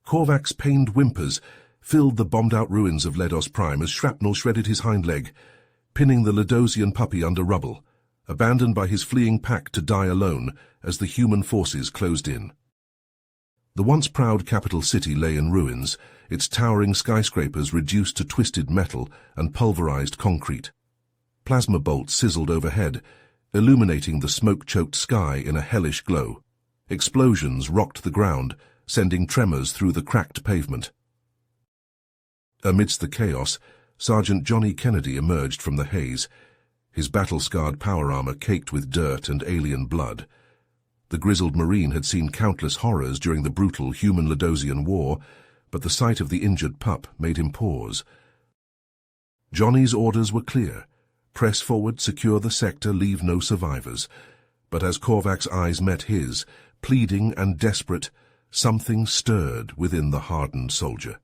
Korvac's pained whimpers filled the bombed-out ruins of Ledos Prime as shrapnel shredded his hind leg, pinning the Ledosian puppy under rubble, abandoned by his fleeing pack to die alone as the human forces closed in. The once proud capital city lay in ruins, its towering skyscrapers reduced to twisted metal and pulverized concrete. Plasma bolts sizzled overhead, illuminating the smoke-choked sky in a hellish glow. Explosions rocked the ground, sending tremors through the cracked pavement. Amidst the chaos, Sergeant Johnny Kennedy emerged from the haze, his battle-scarred power armor caked with dirt and alien blood. The grizzled Marine had seen countless horrors during the brutal human-Ledosian war, but the sight of the injured pup made him pause. Johnny's orders were clear. Press forward, secure the sector, leave no survivors. But as Korvac's eyes met his, pleading and desperate, something stirred within the hardened soldier.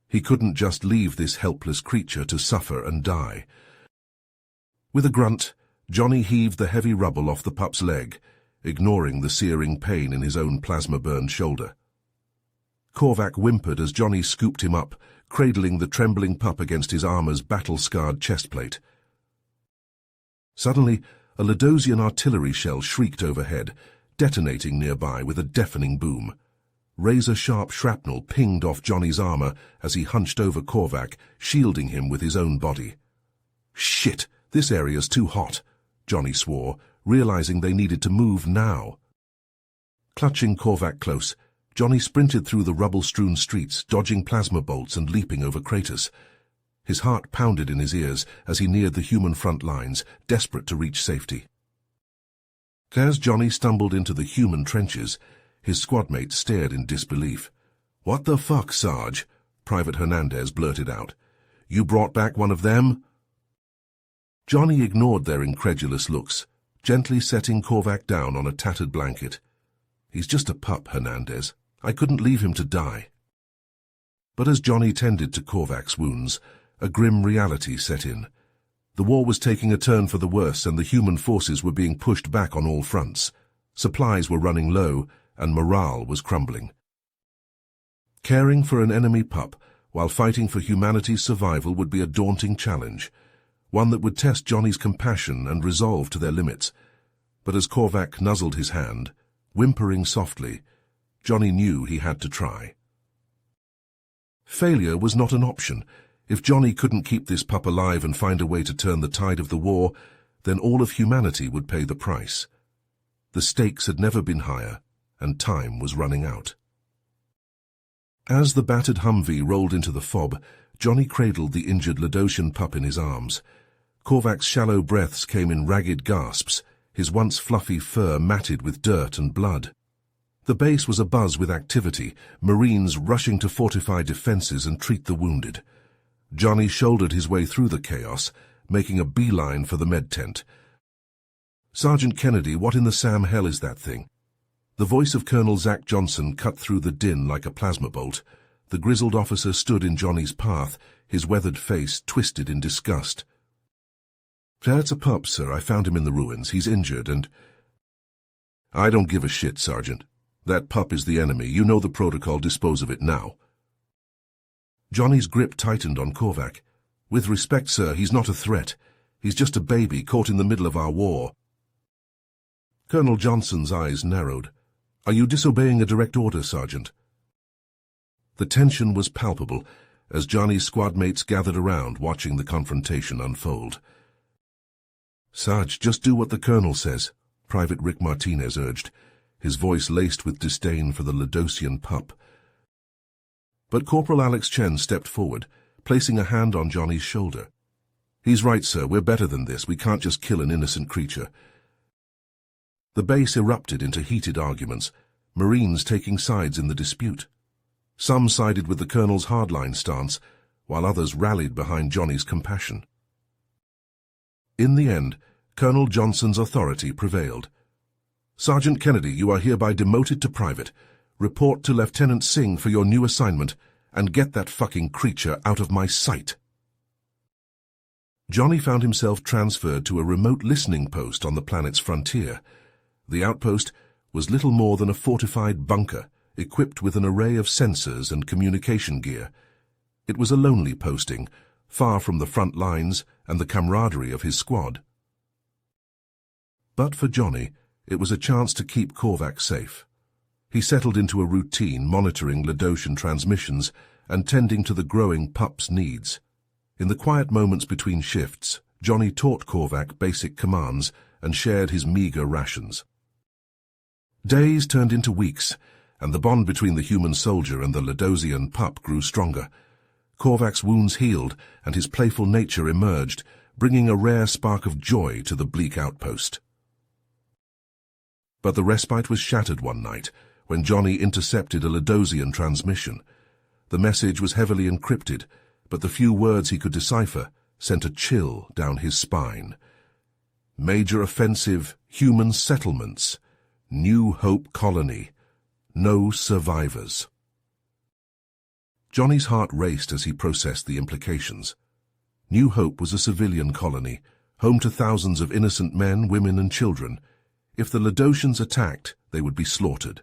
He couldn't just leave this helpless creature to suffer and die. With a grunt, Johnny heaved the heavy rubble off the pup's leg, ignoring the searing pain in his own plasma-burned shoulder. Korvac whimpered as Johnny scooped him up, cradling the trembling pup against his armor's battle-scarred chestplate. Suddenly, a Ledosian artillery shell shrieked overhead, detonating nearby with a deafening boom. Razor-sharp shrapnel pinged off Johnny's armor as he hunched over Korvac, shielding him with his own body. "Shit, this area's too hot," Johnny swore, realizing they needed to move now. Clutching Korvac close, Johnny sprinted through the rubble-strewn streets, dodging plasma bolts and leaping over craters. His heart pounded in his ears as he neared the human front lines, desperate to reach safety. As Johnny stumbled into the human trenches, his squadmates stared in disbelief. "What the fuck, Sarge?" Private Hernandez blurted out. "You brought back one of them?" Johnny ignored their incredulous looks, gently setting Korvac down on a tattered blanket. "He's just a pup, Hernandez. I couldn't leave him to die." But as Johnny tended to Korvac's wounds, a grim reality set in. The war was taking a turn for the worse, and the human forces were being pushed back on all fronts. Supplies were running low, and morale was crumbling. Caring for an enemy pup while fighting for humanity's survival would be a daunting challenge, one that would test Johnny's compassion and resolve to their limits. But as Korvac nuzzled his hand, whimpering softly, Johnny knew he had to try. Failure was not an option. If Johnny couldn't keep this pup alive and find a way to turn the tide of the war, then all of humanity would pay the price. The stakes had never been higher, and time was running out. As the battered Humvee rolled into the fob, Johnny cradled the injured Ledosian pup in his arms. Korvac's shallow breaths came in ragged gasps, his once fluffy fur matted with dirt and blood. The base was abuzz with activity, Marines rushing to fortify defenses and treat the wounded. Johnny shouldered his way through the chaos, making a beeline for the med tent. "Sergeant Kennedy, what in the Sam hell is that thing?" The voice of Colonel Zach Johnson cut through the din like a plasma bolt. The grizzled officer stood in Johnny's path, his weathered face twisted in disgust. "That's a pup, sir. I found him in the ruins. He's injured and—" "I don't give a shit, Sergeant. That pup is the enemy. You know the protocol. Dispose of it now." Johnny's grip tightened on Korvac. "With respect, sir, he's not a threat. He's just a baby caught in the middle of our war." Colonel Johnson's eyes narrowed. "Are you disobeying a direct order, Sergeant?" The tension was palpable as Johnny's squadmates gathered around watching the confrontation unfold. "Sarge, just do what the Colonel says," Private Rick Martinez urged, his voice laced with disdain for the Ledosian pup. But Corporal Alex Chen stepped forward, placing a hand on Johnny's shoulder. "He's right, sir. We're better than this. We can't just kill an innocent creature." The base erupted into heated arguments, Marines taking sides in the dispute. Some sided with the Colonel's hardline stance, while others rallied behind Johnny's compassion. In the end, Colonel Johnson's authority prevailed. "Sergeant Kennedy, you are hereby demoted to private. Report to Lieutenant Singh for your new assignment, and get that fucking creature out of my sight." Johnny found himself transferred to a remote listening post on the planet's frontier. The outpost was little more than a fortified bunker, equipped with an array of sensors and communication gear. It was a lonely posting, far from the front lines and the camaraderie of his squad. But for Johnny, it was a chance to keep Korvac safe. He settled into a routine monitoring Ladosian transmissions and tending to the growing pup's needs. In the quiet moments between shifts, Johnny taught Korvac basic commands and shared his meager rations. Days turned into weeks, and the bond between the human soldier and the Ladosian pup grew stronger. Korvac's wounds healed, and his playful nature emerged, bringing a rare spark of joy to the bleak outpost. But the respite was shattered one night, when Johnny intercepted a Ladosian transmission. The message was heavily encrypted, but the few words he could decipher sent a chill down his spine. Major offensive, human settlements. New Hope colony. No survivors. Johnny's heart raced as he processed the implications. New Hope was a civilian colony, home to thousands of innocent men, women, and children. If the Ladosians attacked, they would be slaughtered.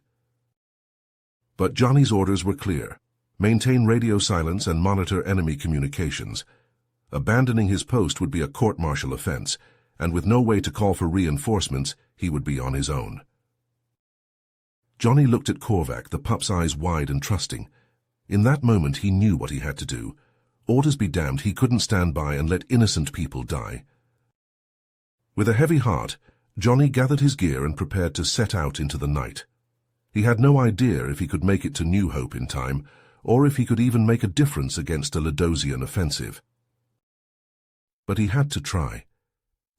But Johnny's orders were clear. Maintain radio silence and monitor enemy communications. Abandoning his post would be a court-martial offense, and with no way to call for reinforcements, he would be on his own. Johnny looked at Korvac, the pup's eyes wide and trusting. In that moment he knew what he had to do. Orders be damned, he couldn't stand by and let innocent people die. With a heavy heart, Johnny gathered his gear and prepared to set out into the night. He had no idea if he could make it to New Hope in time, or if he could even make a difference against a Ladosian offensive. But he had to try.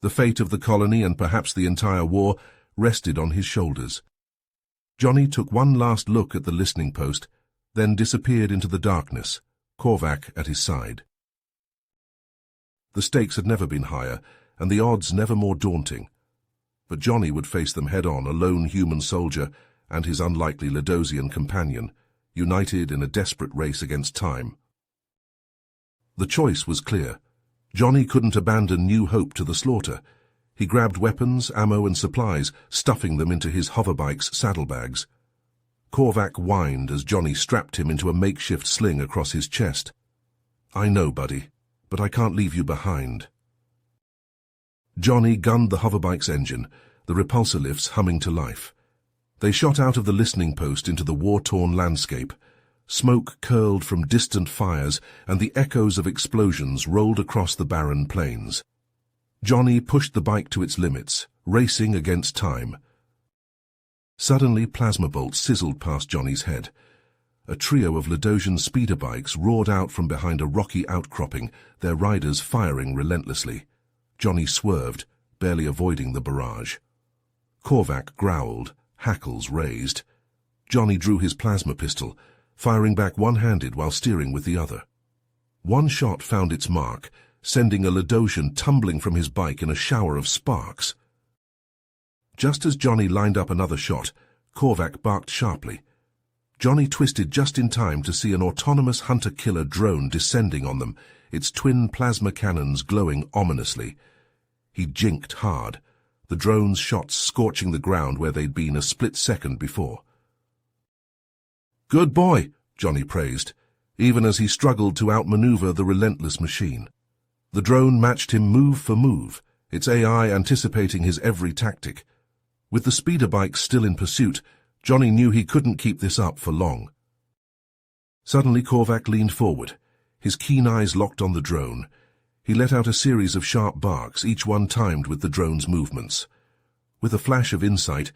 The fate of the colony and perhaps the entire war rested on his shoulders. Johnny took one last look at the listening post, then disappeared into the darkness, Korvac at his side. The stakes had never been higher, and the odds never more daunting. But Johnny would face them head-on, a lone human soldier and his unlikely Ladosian companion, united in a desperate race against time. The choice was clear. Johnny couldn't abandon New Hope to the slaughter. He grabbed weapons, ammo, and supplies, stuffing them into his hoverbike's saddlebags. Korvac whined as Johnny strapped him into a makeshift sling across his chest. "I know, buddy, but I can't leave you behind." Johnny gunned the hoverbike's engine, the repulsor lifts humming to life. They shot out of the listening post into the war-torn landscape. Smoke curled from distant fires, and the echoes of explosions rolled across the barren plains. Johnny pushed the bike to its limits, racing against time. Suddenly, plasma bolts sizzled past Johnny's head. A trio of Ladosian speeder bikes roared out from behind a rocky outcropping, their riders firing relentlessly. Johnny swerved, barely avoiding the barrage. Korvac growled, hackles raised. Johnny drew his plasma pistol, firing back one-handed while steering with the other. One shot found its mark, sending a Ladosian tumbling from his bike in a shower of sparks. Just as Johnny lined up another shot, Korvac barked sharply. Johnny twisted just in time to see an autonomous hunter-killer drone descending on them, its twin plasma cannons glowing ominously. He jinked hard, the drone's shots scorching the ground where they'd been a split second before. "Good boy," Johnny praised, even as he struggled to outmaneuver the relentless machine. The drone matched him move for move, its AI anticipating his every tactic. With the speeder bikes still in pursuit, Johnny knew he couldn't keep this up for long. Suddenly Korvac leaned forward, his keen eyes locked on the drone. He let out a series of sharp barks, each one timed with the drone's movements. With a flash of insight,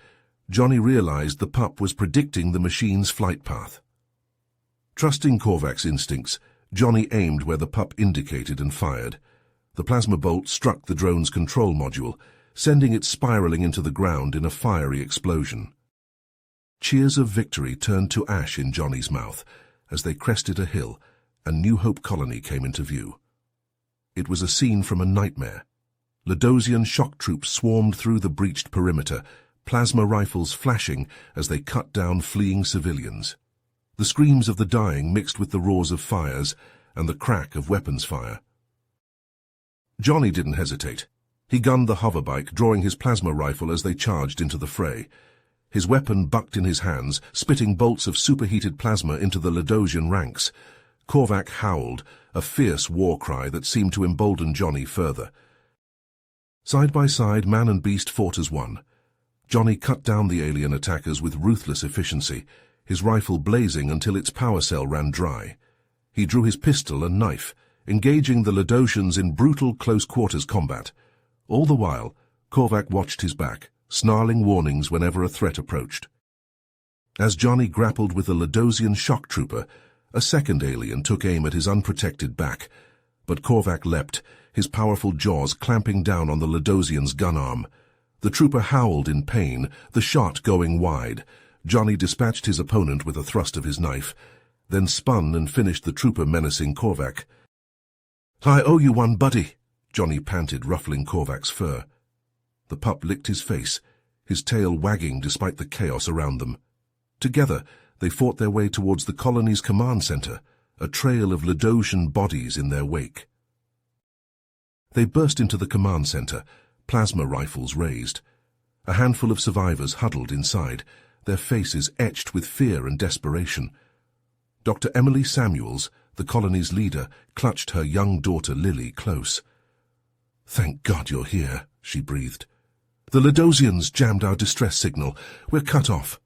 Johnny realized the pup was predicting the machine's flight path. Trusting Korvac's instincts, Johnny aimed where the pup indicated and fired. The plasma bolt struck the drone's control module, sending it spiraling into the ground in a fiery explosion. Cheers of victory turned to ash in Johnny's mouth as they crested a hill and New Hope colony came into view. It was a scene from a nightmare. Ladosian shock troops swarmed through the breached perimeter, plasma rifles flashing as they cut down fleeing civilians. The screams of the dying mixed with the roars of fires and the crack of weapons fire. Johnny didn't hesitate. He gunned the hoverbike, drawing his plasma rifle as they charged into the fray. His weapon bucked in his hands, spitting bolts of superheated plasma into the Ladosian ranks. Korvac howled, a fierce war cry that seemed to embolden Johnny further. Side by side, man and beast fought as one. Johnny cut down the alien attackers with ruthless efficiency, his rifle blazing until its power cell ran dry. He drew his pistol and knife, engaging the Ladosians in brutal close-quarters combat. All the while, Korvac watched his back, snarling warnings whenever a threat approached. As Johnny grappled with the Ladosian shock trooper, a second alien took aim at his unprotected back, but Korvac leapt, his powerful jaws clamping down on the Ladosian's gun arm. The trooper howled in pain, the shot going wide. Johnny dispatched his opponent with a thrust of his knife, then spun and finished the trooper menacing Korvac. "I owe you one, buddy," Johnny panted, ruffling Korvac's fur. The pup licked his face, his tail wagging despite the chaos around them. Together, they fought their way towards the colony's command center, a trail of Ladosian bodies in their wake. They burst into the command center, plasma rifles raised. A handful of survivors huddled inside, their faces etched with fear and desperation. Dr. Emily Samuels, the colony's leader, clutched her young daughter Lily close. "Thank God you're here," she breathed. "The Ladosians jammed our distress signal. We're cut off."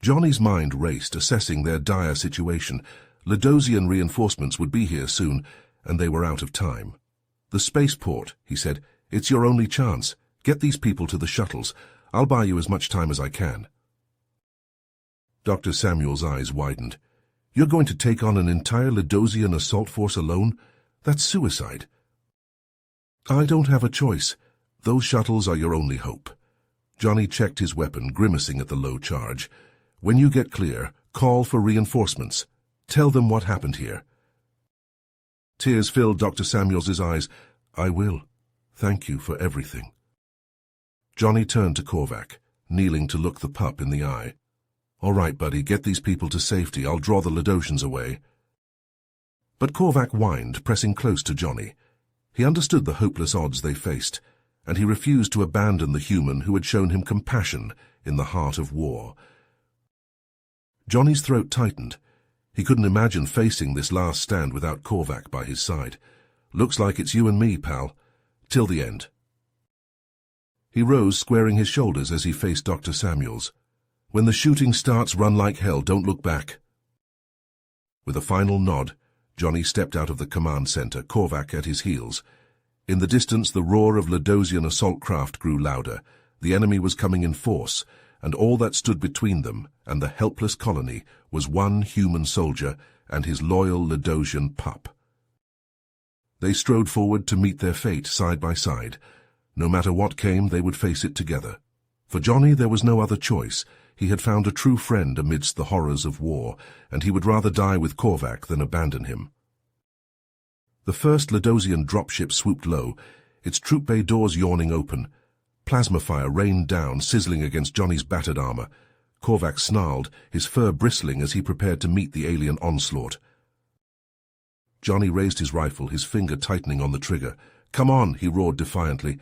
Johnny's mind raced, assessing their dire situation. Ladosian reinforcements would be here soon, and they were out of time. "The spaceport," he said. "It's your only chance. Get these people to the shuttles. I'll buy you as much time as I can." Dr. Samuel's eyes widened. "You're going to take on an entire Ladosian assault force alone? That's suicide." "I don't have a choice. Those shuttles are your only hope." Johnny checked his weapon, grimacing at the low charge. "When you get clear, call for reinforcements. Tell them what happened here." Tears filled Dr. Samuels's eyes. "I will. Thank you for everything." Johnny turned to Korvac, kneeling to look the pup in the eye. "All right, buddy, get these people to safety. I'll draw the Ladosians away." But Korvac whined, pressing close to Johnny. He understood the hopeless odds they faced, and he refused to abandon the human who had shown him compassion in the heart of war. Johnny's throat tightened. He couldn't imagine facing this last stand without Korvac by his side. "Looks like it's you and me, pal. Till the end." He rose, squaring his shoulders as he faced Dr. Samuels. "When the shooting starts, run like hell. Don't look back." With a final nod, Johnny stepped out of the command center, Korvac at his heels. In the distance, the roar of Ladosian assault craft grew louder. The enemy was coming in force, and all that stood between them and the helpless colony was one human soldier and his loyal Ladosian pup. They strode forward to meet their fate side by side. No matter what came, they would face it together. For Johnny, there was no other choice. He had found a true friend amidst the horrors of war, and he would rather die with Korvac than abandon him. The first Ladosian dropship swooped low, its troop bay doors yawning open. Plasma fire rained down, sizzling against Johnny's battered armor. Korvac snarled, his fur bristling as he prepared to meet the alien onslaught. Johnny raised his rifle, his finger tightening on the trigger. "Come on," he roared defiantly.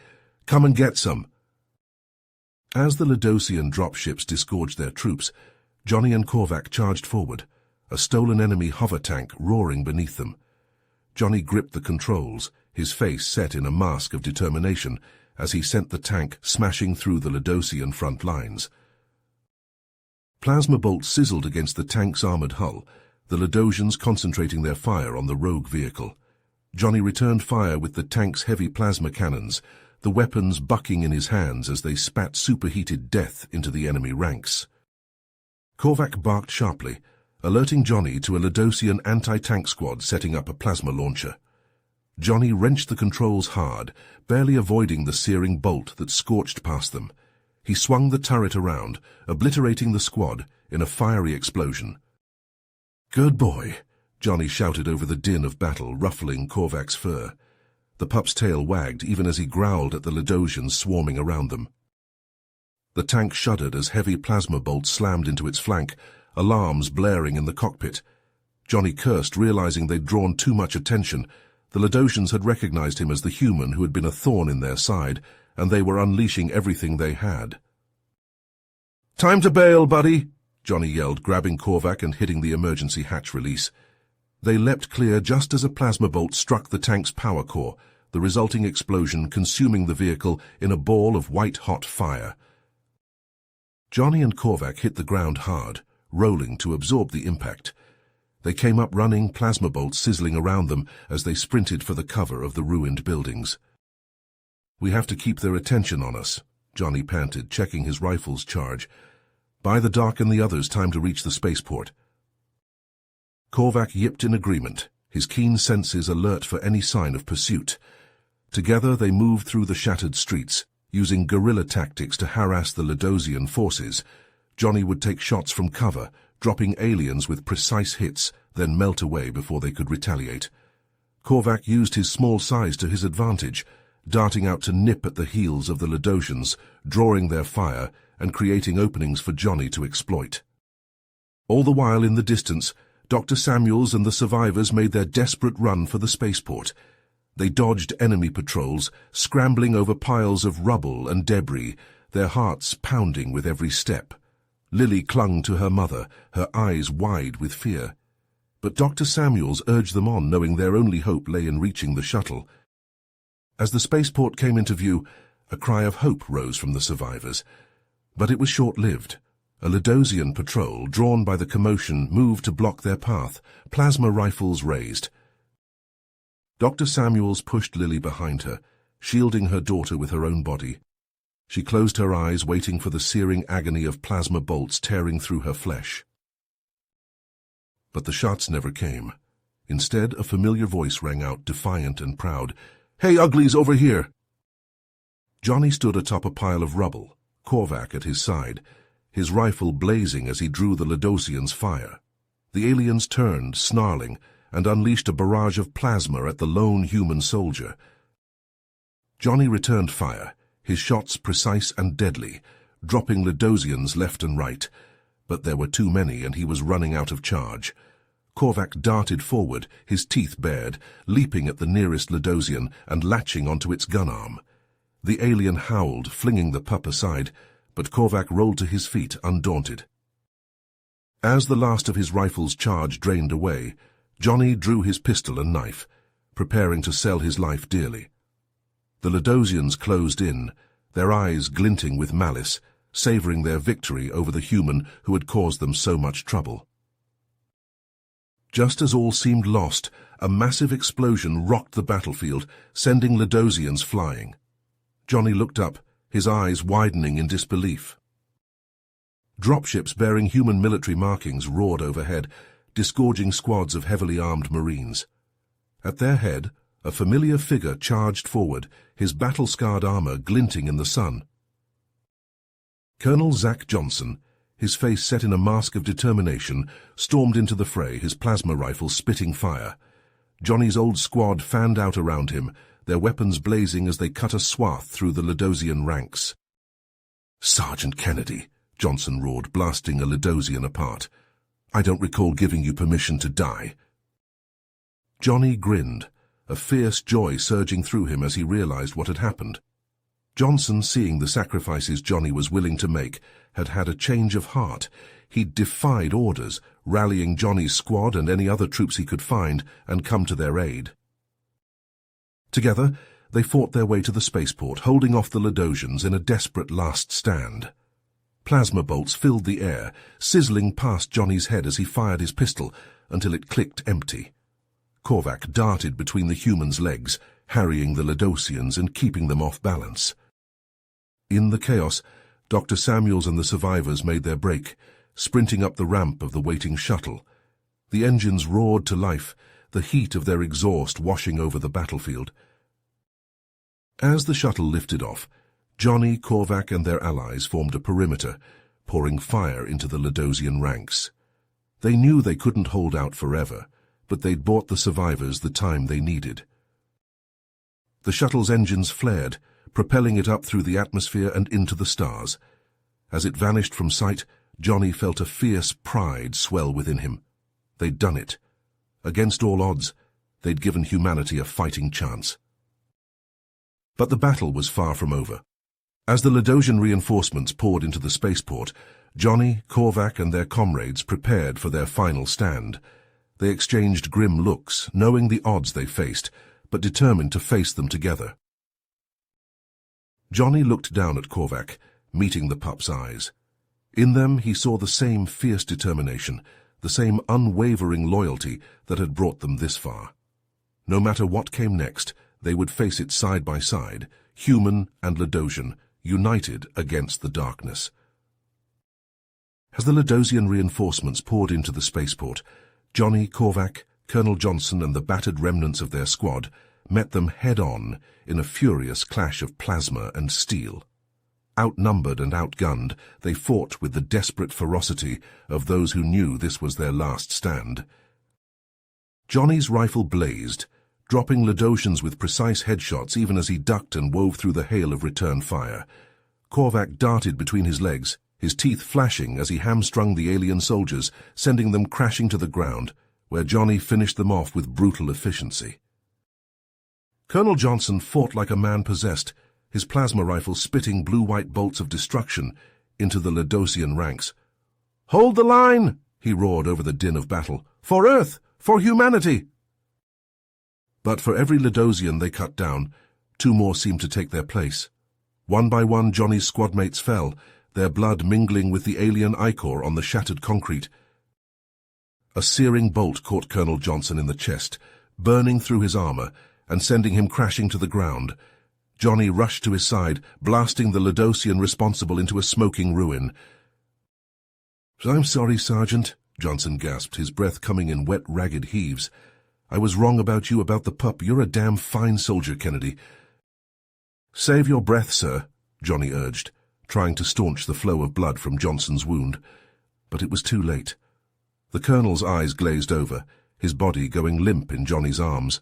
"Come and get some." As the Ladosian dropships disgorged their troops, Johnny and Korvac charged forward, a stolen enemy hover tank roaring beneath them. Johnny gripped the controls, his face set in a mask of determination, as he sent the tank smashing through the Ladosian front lines. Plasma bolts sizzled against the tank's armored hull, the Ladosians concentrating their fire on the rogue vehicle. Johnny returned fire with the tank's heavy plasma cannons, the weapons bucking in his hands as they spat superheated death into the enemy ranks. Korvac barked sharply, alerting Johnny to a Ladosian anti-tank squad setting up a plasma launcher. Johnny wrenched the controls hard, barely avoiding the searing bolt that scorched past them. He swung the turret around, obliterating the squad in a fiery explosion. "Good boy," Johnny shouted over the din of battle, ruffling Korvac's fur. The pup's tail wagged even as he growled at the Ladosians swarming around them. The tank shuddered as heavy plasma bolts slammed into its flank, alarms blaring in the cockpit. Johnny cursed, realizing they'd drawn too much attention. The Ladosians had recognized him as the human who had been a thorn in their side, and they were unleashing everything they had. Time to bail, buddy, Johnny yelled, grabbing Korvac and hitting the emergency hatch release. They leapt clear just as a plasma bolt struck the tank's power core, the resulting explosion consuming the vehicle in a ball of white-hot fire. Johnny and Korvac hit the ground hard, rolling to absorb the impact. They came up running, plasma bolts sizzling around them as they sprinted for the cover of the ruined buildings. We have to keep their attention on us, Johnny panted, checking his rifle's charge. Buy the Doc and the others time to reach the spaceport. Korvac yipped in agreement, his keen senses alert for any sign of pursuit. Together they moved through the shattered streets, using guerrilla tactics to harass the Ledosian forces. Johnny would take shots from cover, dropping aliens with precise hits, then melt away before they could retaliate. Korvac used his small size to his advantage, darting out to nip at the heels of the Ledosians, drawing their fire and creating openings for Johnny to exploit. All the while in the distance, Dr. Samuels and the survivors made their desperate run for the spaceport. They dodged enemy patrols, scrambling over piles of rubble and debris, their hearts pounding with every step. Lily clung to her mother, her eyes wide with fear. But Dr. Samuels urged them on, knowing their only hope lay in reaching the shuttle. As the spaceport came into view, a cry of hope rose from the survivors. But it was short-lived. A Ledosian patrol, drawn by the commotion, moved to block their path, plasma rifles raised. Dr. Samuels pushed Lily behind her, shielding her daughter with her own body. She closed her eyes, waiting for the searing agony of plasma bolts tearing through her flesh. But the shots never came. Instead, a familiar voice rang out, defiant and proud. "Hey, uglies, over here!" Johnny stood atop a pile of rubble, Korvac at his side, his rifle blazing as he drew the Ledosians' fire. The aliens turned, snarling, and unleashed a barrage of plasma at the lone human soldier. Johnny returned fire, his shots precise and deadly, dropping Ledosians left and right. But there were too many, and he was running out of charge. Korvac darted forward, his teeth bared, leaping at the nearest Ledosian and latching onto its gun arm. The alien howled, flinging the pup aside, but Korvac rolled to his feet, undaunted. As the last of his rifle's charge drained away, Johnny drew his pistol and knife, preparing to sell his life dearly. The Ledosians closed in, their eyes glinting with malice, savoring their victory over the human who had caused them so much trouble. Just as all seemed lost, a massive explosion rocked the battlefield, sending Ledosians flying. Johnny looked up, his eyes widening in disbelief. Dropships bearing human military markings roared overhead, disgorging squads of heavily armed Marines. At their head, a familiar figure charged forward, his battle-scarred armor glinting in the sun. Colonel Zach Johnson, his face set in a mask of determination, stormed into the fray, his plasma rifle spitting fire. Johnny's old squad fanned out around him, their weapons blazing as they cut a swath through the Ledosian ranks. "Sergeant Kennedy," Johnson roared, blasting a Ledosian apart. "I don't recall giving you permission to die." Johnny grinned, a fierce joy surging through him as he realized what had happened. Johnson, seeing the sacrifices Johnny was willing to make, had had a change of heart. He'd defied orders, rallying Johnny's squad and any other troops he could find, and come to their aid. Together, they fought their way to the spaceport, holding off the Ledosians in a desperate last stand. Plasma bolts filled the air, sizzling past Johnny's head as he fired his pistol, until it clicked empty. Korvac darted between the humans' legs, harrying the Ledosians and keeping them off balance. In the chaos, Dr. Samuels and the survivors made their break, sprinting up the ramp of the waiting shuttle. The engines roared to life, the heat of their exhaust washing over the battlefield. As the shuttle lifted off, Johnny, Korvac, and their allies formed a perimeter, pouring fire into the Ledosian ranks. They knew they couldn't hold out forever, but they'd bought the survivors the time they needed. The shuttle's engines flared, propelling it up through the atmosphere and into the stars. As it vanished from sight, Johnny felt a fierce pride swell within him. They'd done it. Against all odds, they'd given humanity a fighting chance. But the battle was far from over. As the Ledosian reinforcements poured into the spaceport, Johnny, Korvac, and their comrades prepared for their final stand. They exchanged grim looks, knowing the odds they faced, but determined to face them together. Johnny looked down at Korvac, meeting the pup's eyes. In them he saw the same fierce determination, the same unwavering loyalty that had brought them this far. No matter what came next, they would face it side by side, human and Ledosian, united against the darkness. As the Ledosian reinforcements poured into the spaceport, Johnny, Korvac, Colonel Johnson, and the battered remnants of their squad met them head-on in a furious clash of plasma and steel. Outnumbered and outgunned, they fought with the desperate ferocity of those who knew this was their last stand. Johnny's rifle blazed, dropping Ledosians with precise headshots even as he ducked and wove through the hail of return fire. Korvac darted between his legs, his teeth flashing as he hamstrung the alien soldiers, sending them crashing to the ground, where Johnny finished them off with brutal efficiency. Colonel Johnson fought like a man possessed, his plasma rifle spitting blue-white bolts of destruction into the Ledosian ranks. "Hold the line!" he roared over the din of battle. "For Earth! For humanity!" But for every Ledosian they cut down, two more seemed to take their place. One by one Johnny's squadmates fell, their blood mingling with the alien ichor on the shattered concrete. A searing bolt caught Colonel Johnson in the chest, burning through his armor and sending him crashing to the ground. Johnny rushed to his side, blasting the Ledosian responsible into a smoking ruin. "I'm sorry, Sergeant," Johnson gasped, his breath coming in wet, ragged heaves. "I was wrong about you, about the pup. You're a damn fine soldier, Kennedy." "Save your breath, sir," Johnny urged, trying to staunch the flow of blood from Johnson's wound. But it was too late. The colonel's eyes glazed over, his body going limp in Johnny's arms.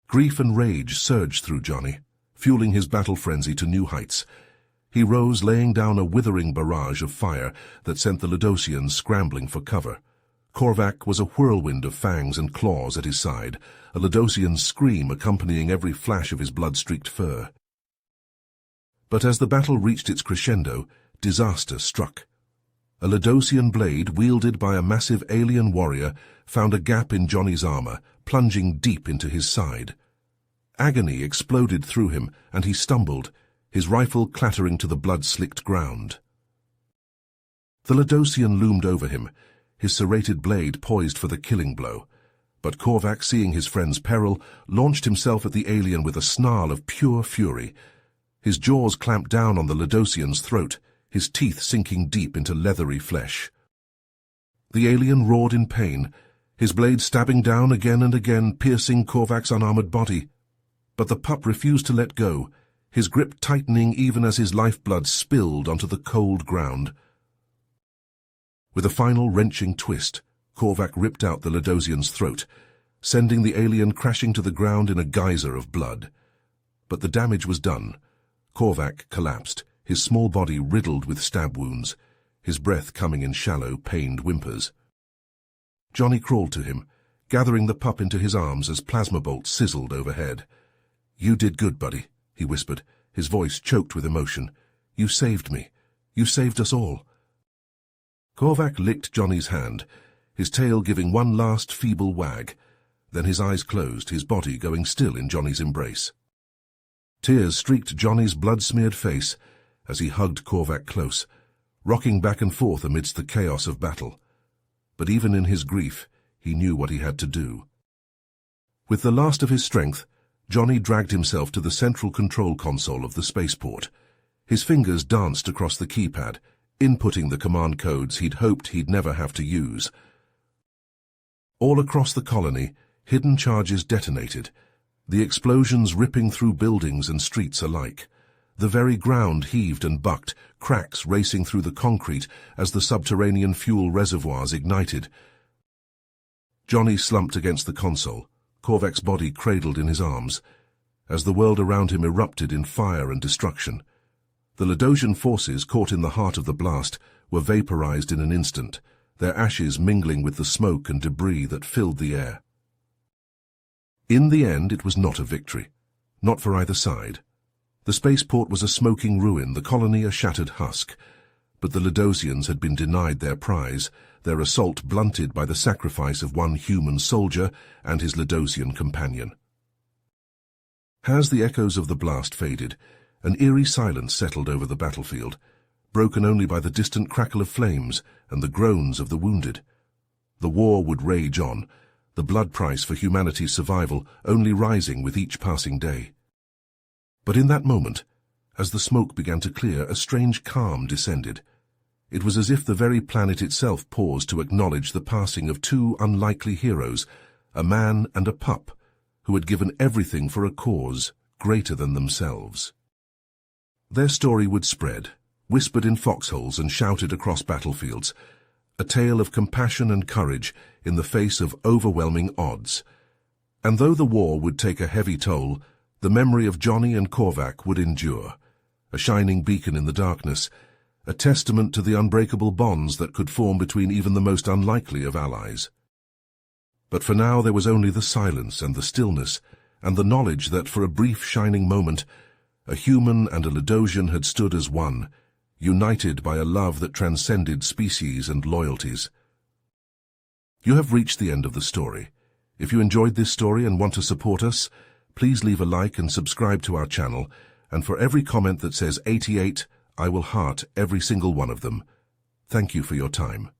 Grief and rage surged through Johnny, fueling his battle frenzy to new heights. He rose, laying down a withering barrage of fire that sent the Ledosians scrambling for cover. Korvac was a whirlwind of fangs and claws at his side, a Ledosian scream accompanying every flash of his blood-streaked fur. But as the battle reached its crescendo, disaster struck. A Ledosian blade, wielded by a massive alien warrior, found a gap in Johnny's armor, plunging deep into his side. Agony exploded through him, and he stumbled, his rifle clattering to the blood-slicked ground. The Ledosian loomed over him, his serrated blade poised for the killing blow. But Korvac, seeing his friend's peril, launched himself at the alien with a snarl of pure fury. His jaws clamped down on the Ledosian's throat, his teeth sinking deep into leathery flesh. The alien roared in pain, his blade stabbing down again and again, piercing Korvac's unarmored body. But the pup refused to let go, his grip tightening even as his lifeblood spilled onto the cold ground. With a final wrenching twist, Korvac ripped out the Ledosian's throat, sending the alien crashing to the ground in a geyser of blood. But the damage was done. Korvac collapsed, his small body riddled with stab wounds, his breath coming in shallow, pained whimpers. Johnny crawled to him, gathering the pup into his arms as plasma bolts sizzled overhead. "You did good, buddy," he whispered, his voice choked with emotion. "You saved me. You saved us all." Korvac licked Johnny's hand, his tail giving one last feeble wag. Then his eyes closed, his body going still in Johnny's embrace. Tears streaked Johnny's blood-smeared face as he hugged Korvac close, rocking back and forth amidst the chaos of battle. But even in his grief, he knew what he had to do. With the last of his strength, Johnny dragged himself to the central control console of the spaceport. His fingers danced across the keypad, inputting the command codes he'd hoped he'd never have to use. All across the colony, hidden charges detonated, the explosions ripping through buildings and streets alike. The very ground heaved and bucked, cracks racing through the concrete as the subterranean fuel reservoirs ignited. Johnny slumped against the console, Korvac's body cradled in his arms, as the world around him erupted in fire and destruction. The Ledosian forces, caught in the heart of the blast, were vaporized in an instant, their ashes mingling with the smoke and debris that filled the air. In the end, it was not a victory, not for either side. The spaceport was a smoking ruin, the colony a shattered husk. but the Ledosians had been denied their prize, their assault blunted by the sacrifice of one human soldier and his Ledosian companion. As the echoes of the blast faded, an eerie silence settled over the battlefield, broken only by the distant crackle of flames and the groans of the wounded. The war would rage on, the blood price for humanity's survival only rising with each passing day. But in that moment, as the smoke began to clear, a strange calm descended. It was as if the very planet itself paused to acknowledge the passing of two unlikely heroes, a man and a pup, who had given everything for a cause greater than themselves. Their story would spread, whispered in foxholes and shouted across battlefields, a tale of compassion and courage in the face of overwhelming odds. And though the war would take a heavy toll, the memory of Johnny and Korvac would endure, a shining beacon in the darkness, a testament to the unbreakable bonds that could form between even the most unlikely of allies. But for now there was only the silence and the stillness, and the knowledge that for a brief shining moment, a human and a Ledosian had stood as one, united by a love that transcended species and loyalties. You have reached the end of the story. If you enjoyed this story and want to support us, please leave a like and subscribe to our channel, and for every comment that says 88, I will heart every single one of them. Thank you for your time.